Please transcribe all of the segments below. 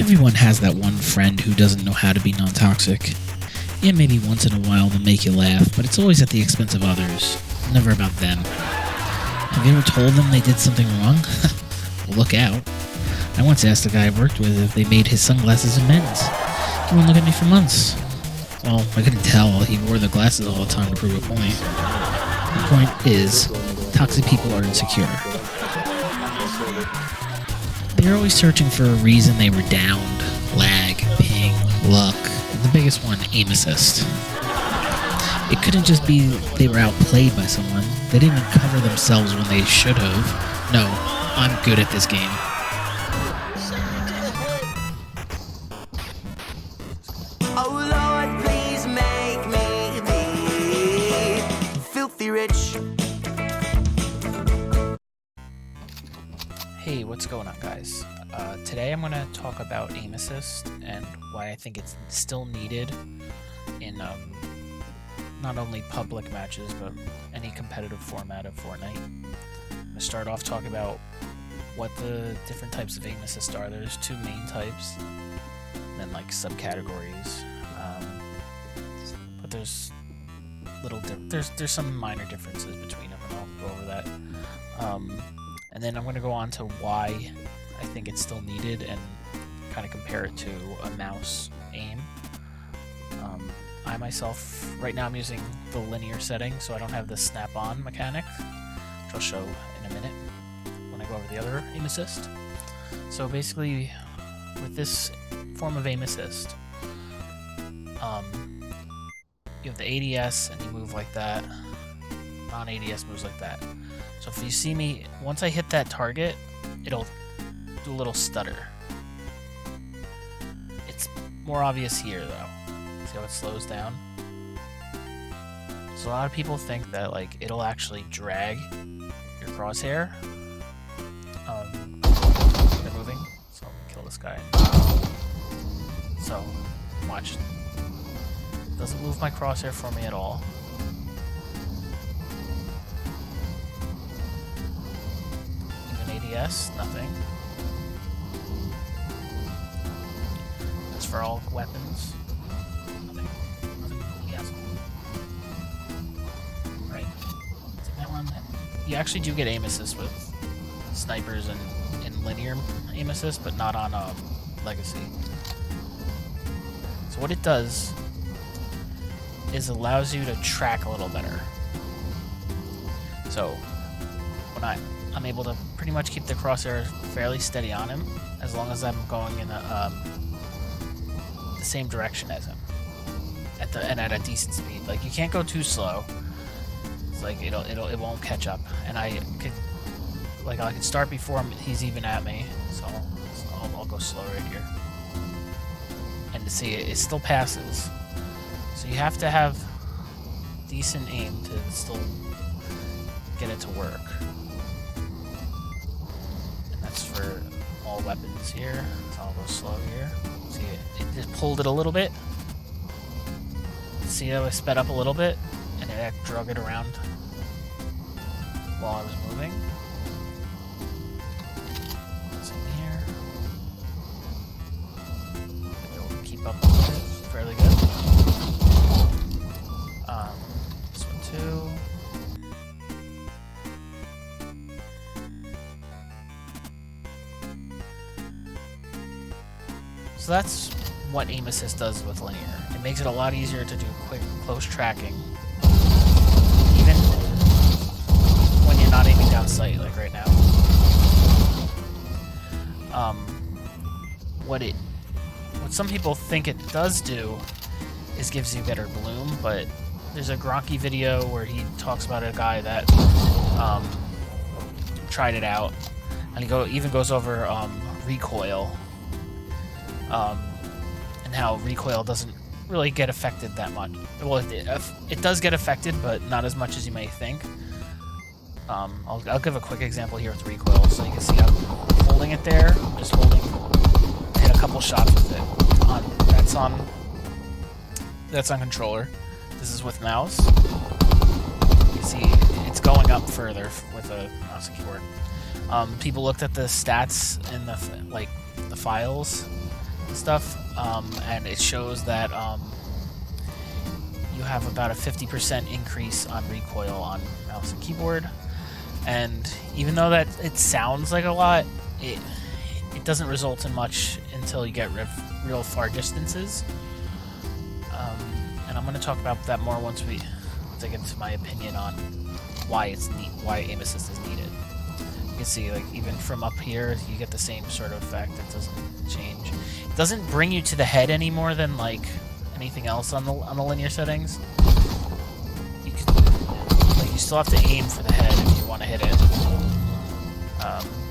Everyone has that one friend who doesn't know how to be non-toxic. Yeah, maybe once in a while they'll make you laugh, but it's always at the expense of others. Never about them. Have you ever told them they did something wrong? Well, look out. I once asked a guy I worked with if they made his sunglasses in men's. He wouldn't look at me for months. Well, I couldn't tell. He wore the glasses all the time to prove a point. The point is, toxic people are insecure. They're always searching for a reason they were downed, lag, ping, luck, and the biggest one, aim assist. It couldn't just be they were outplayed by someone. They didn't cover themselves when they should have. No, I'm good at this game. Oh Lord, please make me be filthy rich. Hey, what's going on, guys? Today I'm going to talk about aim assist and why I think it's still needed in not only public matches, but any competitive format of Fortnite. I'm going to start off talking about what the different types of aim assist are. There's two main types, and then like subcategories. But there's there's some minor differences between them, and I'll go over that. And then I'm going to go on to why I think it's still needed and kind of compare it to a mouse aim. I myself, right now I'm using the linear setting, so I don't have the snap-on mechanic, which I'll show in a minute when I go over the other aim assist. So basically, with this form of aim assist, you have the ADS and you move like that, non-ADS moves like that. So if you see me, once I hit that target, it'll do a little stutter. It's more obvious here though. See how it slows down? So a lot of people think that like it'll actually drag your crosshair. They're moving, so I'm gonna kill this guy. So watch. It doesn't move my crosshair for me at all. ADS, nothing. As for all weapons, nothing. Yes. Right. Take that one. You actually do get aim assist with snipers and in linear aim assist, but not on Legacy. So what it does is allows you to track a little better. So when I'm able to pretty much keep the crosshair fairly steady on him as long as I'm going in the same direction as him and at a decent speed. Like you can't go too slow. It's like it won't catch up. And I could start before he's even at me. So I'll go slow right here. And to see it still passes. So you have to have decent aim to still get it to work. For all weapons here, so I'll go slow here. See, it just pulled it a little bit. See how I sped up a little bit, and it drug it around while I was moving. Same here. It'll keep up with it fairly good. This one too. So that's what aim assist does with linear. It makes it a lot easier to do quick, close tracking, even when you're not aiming down sight, like right now. What some people think it does do is gives you better bloom, but there's a Gronky video where he talks about a guy that tried it out, and he even goes over recoil. And how recoil doesn't really get affected that much. Well, it does get affected, but not as much as you may think. I'll give a quick example here with recoil, so you can see I'm holding it there, just hit a couple shots with it. That's on controller. This is with mouse. You can see it's going up further with a mouse and keyboard. People looked at the stats in the files, stuff, and it shows that you have about a 50% increase on recoil on mouse and keyboard. And even though that it sounds like a lot, it doesn't result in much until you get real far distances. And I'm going to talk about that more once I get into my opinion on why aim assist is needed. You can see, like, even from up here, you get the same sort of effect. It doesn't change. It doesn't bring you to the head any more than like anything else on the linear settings. You still have to aim for the head if you want to hit it.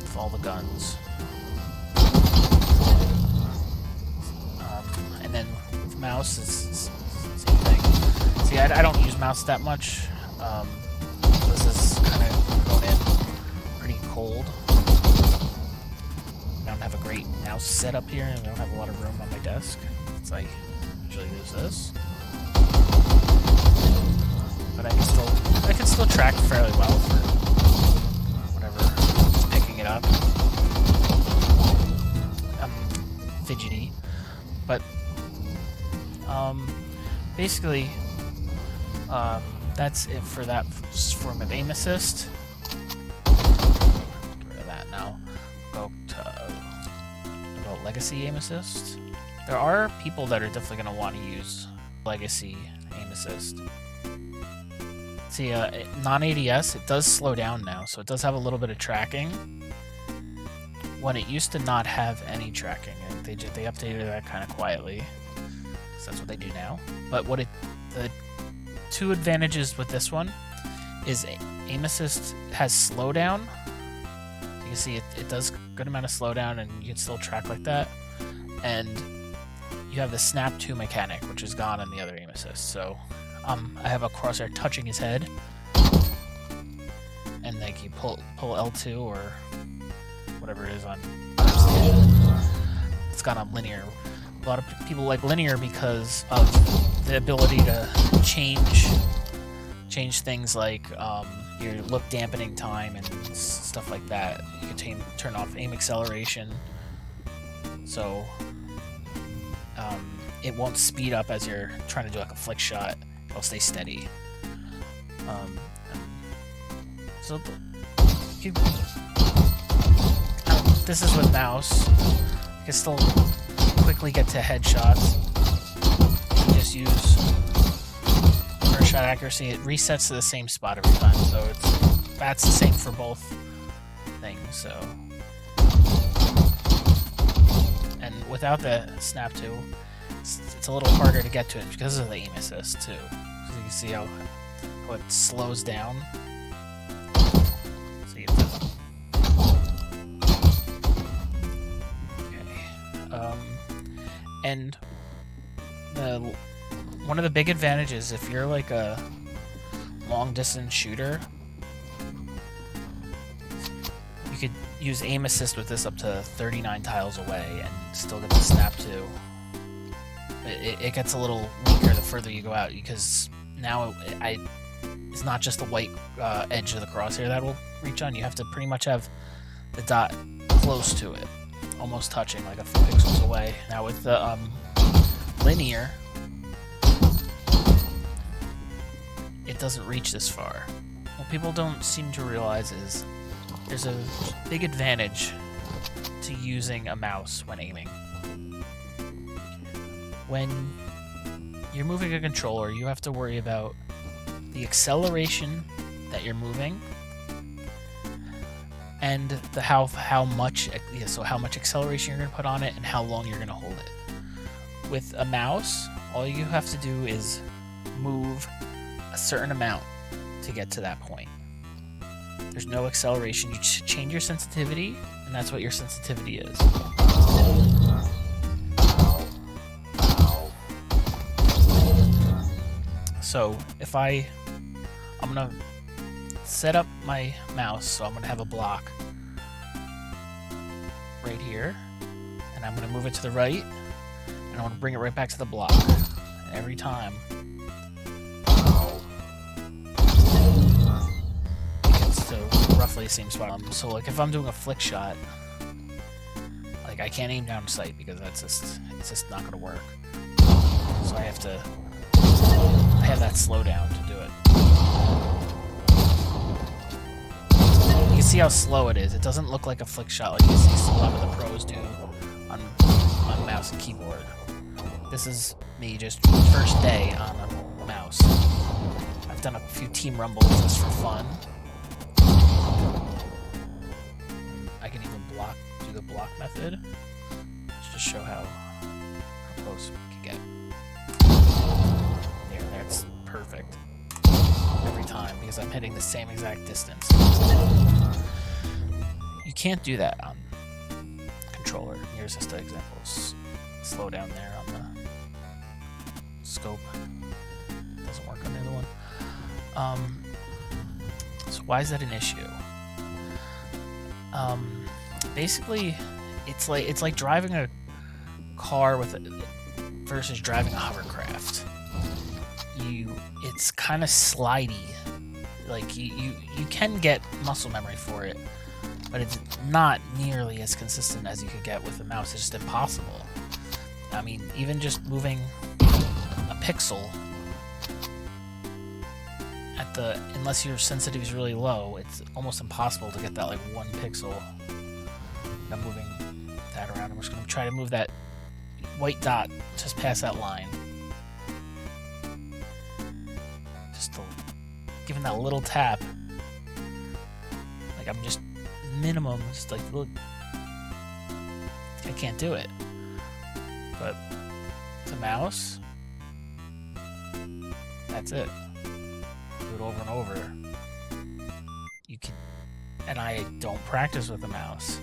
With all the guns. And then with mouse, it's the same thing. See, I don't use mouse that much. This is kind of going in pretty cold. I don't have a great mouse setup here, and I don't have a lot of room on my desk. It's like, usually use this. But I can still track fairly well for whatever, just picking it up. I'm fidgety, but basically that's it for that form of aim assist. Get rid of that now. Go to legacy aim assist. There are people that are definitely going to want to use legacy aim assist. See, non-ADS, it does slow down now, so it does have a little bit of tracking. When it used to not have any tracking, they updated that kind of quietly, because that's what they do now. But the two advantages with this one is aim assist has slowdown. You can see it does a good amount of slowdown, and you can still track like that. And you have the snap to mechanic, which is gone in the other aim assist. So I have a crosshair touching his head, and like you pull L2 or whatever it is on. It's gone on linear. A lot of people like linear because of the ability to change things like your look dampening time and stuff like that. You can turn off aim acceleration, so it won't speed up as you're trying to do like a flick shot. It'll stay steady. So this is with mouse. You can still quickly get to headshots. You just use first shot accuracy. It resets to the same spot every time, so that's the same for both things. So, and without the snap to, it's a little harder to get to it because of the aim assist too. So you can see how it slows down. So you have to, and one of the big advantages, if you're like a long distance shooter, you could use aim assist with this up to 39 tiles away and still get the snap to. It gets a little weaker the further you go out, because now it's not just the white edge of the crosshair that will reach on. You have to pretty much have the dot close to it, almost touching, like a few pixels away. Now with the linear, it doesn't reach this far. What people don't seem to realize is there's a big advantage to using a mouse when aiming. When you're moving a controller, you have to worry about the acceleration that you're moving and how much acceleration you're going to put on it and how long you're going to hold it. With a mouse, all you have to do is move a certain amount to get to that point. There's no acceleration. You change your sensitivity, and that's what your sensitivity is. So if I'm gonna set up my mouse, so I'm gonna have a block right here, and I'm gonna move it to the right, and I want to bring it right back to the block. And every time it gets to roughly the same spot. So like if I'm doing a flick shot, like Like, I can't aim down sight because it's just not gonna work. So I have that slowdown to do it. You can see how slow it is. It doesn't look like a flick shot like you see a lot of the pros do on mouse and keyboard. This is me just first day on a mouse. I've done a few team rumbles just for fun. I can even do the block method, just to show how close we can get. There, that's perfect every time because I'm hitting the same exact distance. You can't do that on controller. Here's just an example. Slow down there on the scope. Doesn't work on the other one. So why is that an issue? Basically, it's like driving a car versus driving a hovercraft. It's kind of slidey. Like you can get muscle memory for it, but it's not nearly as consistent as you could get with a mouse. It's just impossible. I mean, even just moving a pixel unless your sensitivity is really low, it's almost impossible to get that like 1 pixel. I'm moving that around. I'm just going to try to move that white dot just past that line. Just giving that little tap. Like I'm just minimum, just like look. I can't do it. But the mouse, that's it. Do it over and over. You can, and I don't practice with the mouse.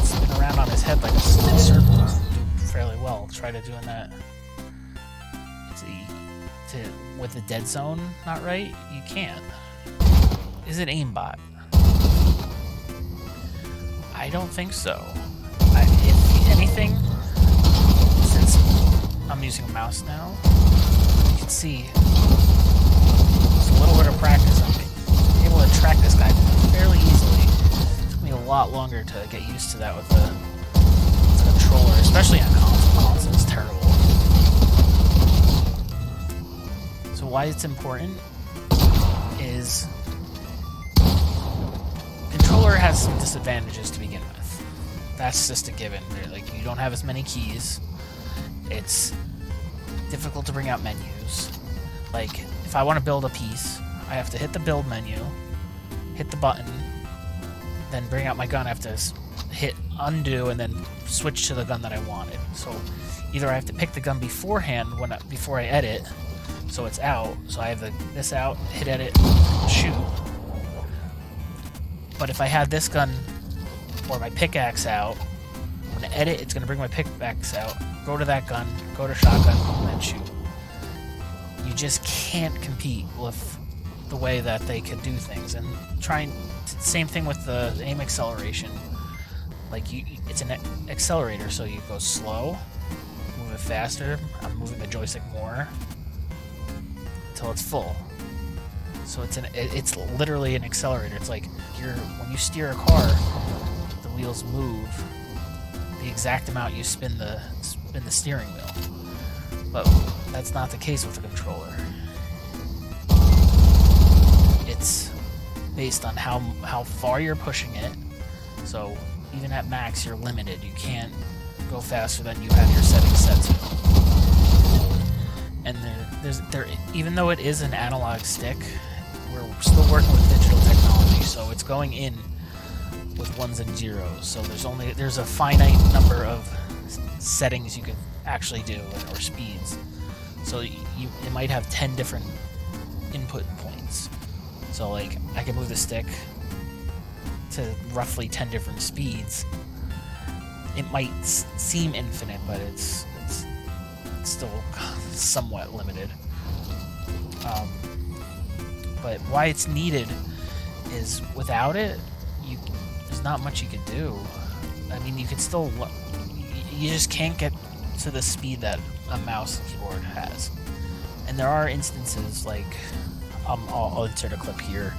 Spin around on his head like a circle. Do fairly well. Try to doing that. With the dead zone not right, you can't. Is it aimbot? I don't think so. If anything, since I'm using a mouse now, you can see just a little bit of practice. I'm able to track this guy fairly easily. It took me a lot longer to get used to that with the controller, especially on console. Console is terrible. So why it's important is controller has some disadvantages to begin with. That's just a given. Like, you don't have as many keys. It's difficult to bring out menus. Like, if I want to build a piece, I have to hit the build menu, hit the button, then bring out my gun. I have to hit undo and then switch to the gun that I wanted. So either I have to pick the gun beforehand before I edit, so it's out. So I have this out, hit edit, shoot. But if I had this gun or my pickaxe out, I'm going to edit, it's going to bring my pickaxe out, go to that gun, go to shotgun, and then shoot. You just can't compete with the way that they could do things. And same thing with the aim acceleration. Like, it's an accelerator, so you go slow, move it faster. I'm moving the joystick more until it's full. So it's literally an accelerator. It's like when you steer a car, the wheels move the exact amount you spin the steering wheel. But that's not the case with the controller. It's based on how far you're pushing it. So even at max, you're limited. You can't go faster than you have your settings set to. And even though it is an analog stick, we're still working with digital technology, so it's going in with ones and zeros. So there's a finite number of settings you can actually do, or speeds. So it might have 10 different input points. So like I can move the stick to roughly 10 different speeds. It might seem infinite, but it's still somewhat limited. But why it's needed is without it, there's not much you can do. I mean, you can still, you just can't get to the speed that a mouse and keyboard has. And there are instances like, I'll insert a clip here,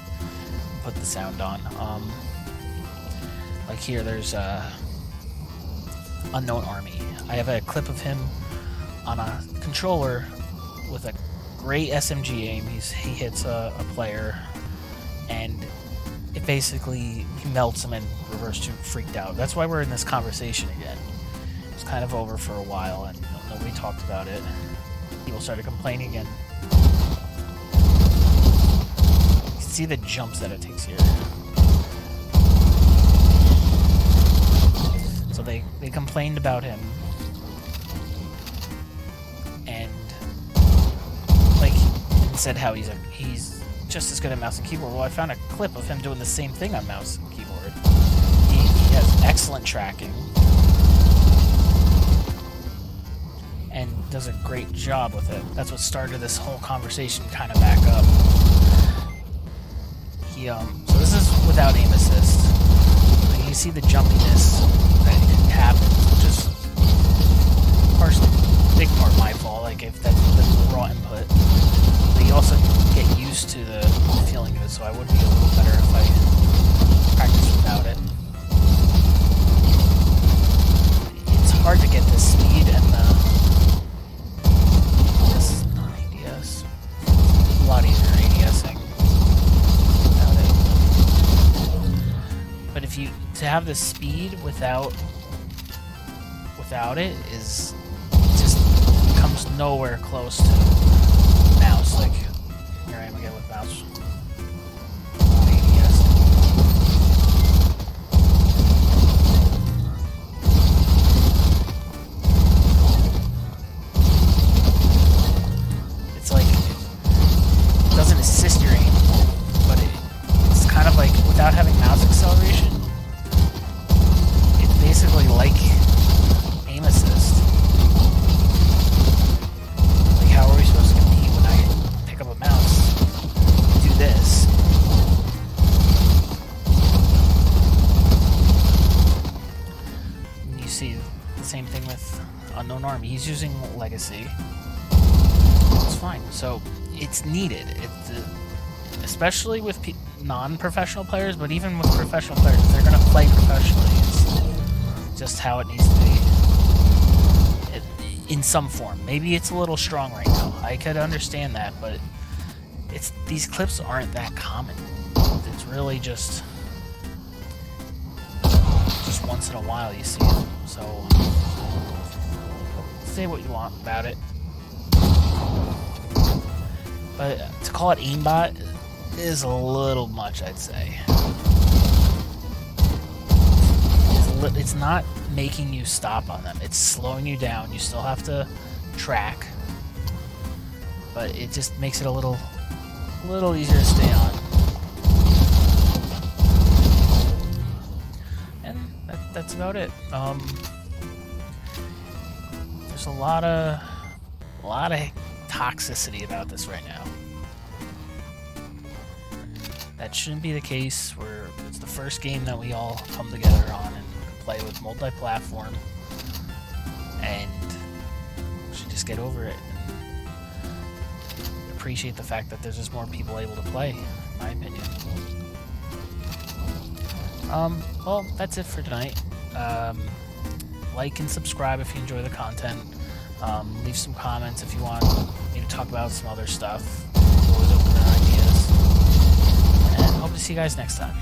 put the sound on. Like here, there's Unknown Army. I have a clip of him on a controller with a great SMG aim. He hits a player, and it basically he melts him and reverse to freaked out. That's why we're in this conversation again. It was kind of over for a while, and nobody talked about it. People started complaining again. You can see the jumps that it takes here. So they complained about him, and like said how he's just as good at mouse and keyboard. Well, I found a clip of him doing the same thing on mouse and keyboard. He has excellent tracking and does a great job with it. That's what started this whole conversation kind of back up. So this is without aim assist. You see the jumpiness that happens, which is partially big part my fault, like if that's the raw input. But you also get used to the feeling of it, so I would be a little better if I practiced without it. It's hard to get the speed and the... This is not ADS. A lot easier ADSing without it. But if you... To have the speed without it is just comes nowhere close to mouse. Like here I am again with mouse. ADS. It's like it doesn't assist your aim, but it's kind of like without having mouse acceleration. Basically like aim assist. Like how are we supposed to compete when I pick up a mouse, do this? And you see the same thing with Unknown Army. He's using Legacy. It's fine. So it's needed. Especially with non-professional players, but even with professional players, if they're going to play professionally, just how it needs to be in some form. Maybe it's a little strong right now. I could understand that, but these clips aren't that common. It's really just once in a while you see it. So say what you want about it, but to call it aimbot is a little much, I'd say. It's not making you stop on them. It's slowing you down. You still have to track, but it just makes it a little easier to stay on. And that's about it. There's a lot of toxicity about this right now. That shouldn't be the case. It's the first game that we all come together on and play with multi-platform, and we should just get over it and appreciate the fact that there's just more people able to play, in my opinion. Well, that's it for tonight. Like and subscribe if you enjoy the content. Leave some comments if you want me to talk about some other stuff. Always open to ideas. And hope to see you guys next time.